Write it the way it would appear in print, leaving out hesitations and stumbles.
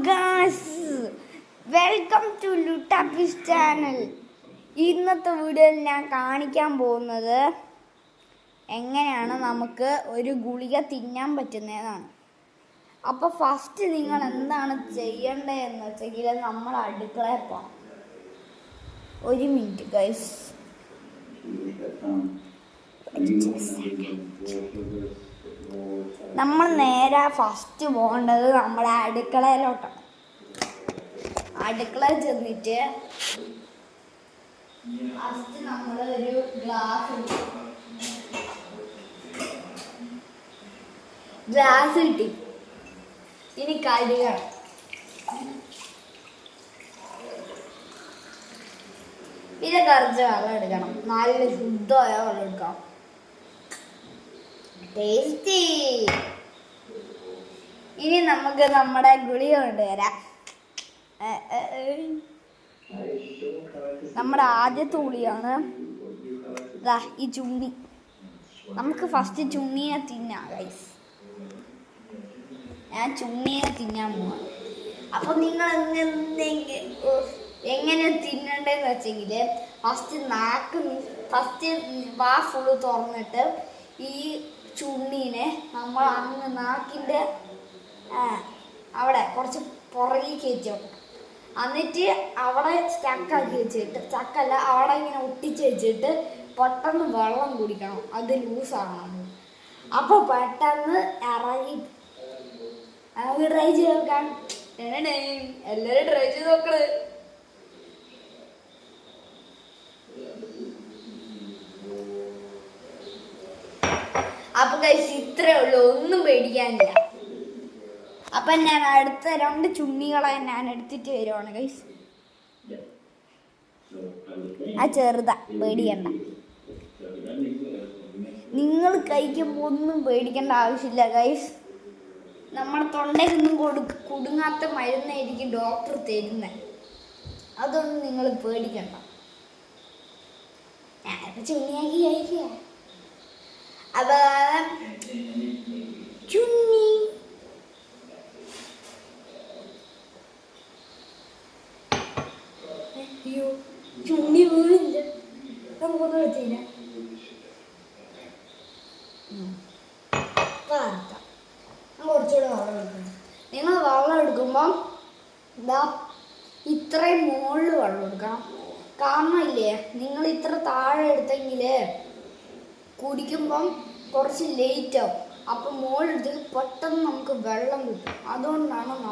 Guys, welcome to ലുട്ടാപ്പിസ് channel. ഇന്നത്തെ വീഡിയോയിൽ ഞാൻ കാണിക്കാൻ പോകുന്നത് എങ്ങനെയാണ് നമുക്ക് ഒരു ഗുളിക തിന്നാൻ പറ്റുന്നതാണ്. അപ്പോൾ ഫസ്റ്റ് നിങ്ങൾ എന്താണ് ചെയ്യേണ്ടതെന്ന് വെച്ചെങ്കിൽ നമ്മൾ അടുക്കളയിൽ പോകാം. ഒരു മിനിറ്റ് ഗൈസ്, നമ്മൾ നേരെ ഫസ്റ്റ് പോകേണ്ടത് നമ്മുടെ അടുക്കളയിലോട്ടാണ്. അടുക്കളയിൽ ചെന്നിട്ട് ഫസ്റ്റ് നമ്മൾ ഒരു ഗ്ലാസ് കിട്ടി. ഇനി കഴുകണം. പിന്നെ കുറച്ച് വെള്ളം എടുക്കണം. നല്ല ശുദ്ധമായ വെള്ളം എടുക്കണം. ടേസ്റ്റി. ഇനി നമുക്ക് നമ്മുടെ ഗുളിക കൊണ്ടുവരാം. നമ്മുടെ ആദ്യത്തെ ഗുളിയാണ് ഈ ചുണ്ണി. നമുക്ക് ഫസ്റ്റ് ചുണ്ണിയെ തിന്നാം ഗൈസ്. ഞാൻ ചുണ്ണിയെ തിന്നാൻ പോവാം. അപ്പം നിങ്ങൾ എങ്ങനെ തിന്നണ്ടെന്ന് വെച്ചെങ്കിൽ ഫസ്റ്റ് വാ ഫുള്ള് തുറന്നിട്ട് ഈ ചുണ്ണീനെ നമ്മൾ അങ്ങ് നാക്കിൻ്റെ അവിടെ കുറച്ച് പുറകിൽ കയറ്റി വെക്കണം. എന്നിട്ട് അവിടെ സ്റ്റക്കാക്കി വെച്ചിട്ട്, സ്റ്റക്കല്ല, അവിടെ ഇങ്ങനെ ഒട്ടിച്ച് വെച്ചിട്ട് പെട്ടെന്ന് വെള്ളം കുടിക്കണം. അത് ലൂസാകണം. അപ്പോൾ പെട്ടെന്ന് ഇറങ്ങി നമുക്ക് ട്രൈ ചെയ്ത് നോക്കാം. എല്ലാവരും ട്രൈ ചെയ്ത് നോക്കണേ. അപ്പൊ ഗൈസ് ഇത്രേ ഉള്ളൂ, ഒന്നും പേടിക്കാനില്ല. അപ്പൊ ഞാൻ അടുത്ത 2 ചുണ്ണികളെ ഞാൻ എടുത്തിട്ട് വരുവാണ് ഗൈസ്. ആ ചെറുതാ, പേടിക്കണ്ട. നിങ്ങൾ കഴിക്കുമ്പോൾ ഒന്നും പേടിക്കേണ്ട ആവശ്യമില്ല ഗൈസ്. നമ്മുടെ തൊണ്ടയിലൊന്നും കുടുങ്ങാത്ത മരുന്നായിരിക്കും ഡോക്ടർ തരുന്നത്. അതൊന്നും നിങ്ങൾ പേടിക്കണ്ട. ഞാനിപ്പോൾ ചുണ്ണിയാക്കി കഴിക്കുക. അപ്പൊ ചുണ്ണി ചുണ്ണി വീണില്ല. നമുക്കൊന്നും വെച്ചില്ല. കുറച്ചുകൂടെ വെള്ളം എടുക്കണം. നിങ്ങൾ വെള്ളം എടുക്കുമ്പം ഇത്രയും മുകളിൽ വെള്ളം എടുക്കണം. കാരണം ഇല്ലേ, നിങ്ങൾ ഇത്ര താഴെ എടുത്തെങ്കിൽ കുടിക്കുമ്പം കുറച്ച് ലേറ്റ് ആവും. അപ്പം മുകളിൽ പെട്ടെന്ന് നമുക്ക് വെള്ളം കിട്ടും. അതുകൊണ്ടാണ്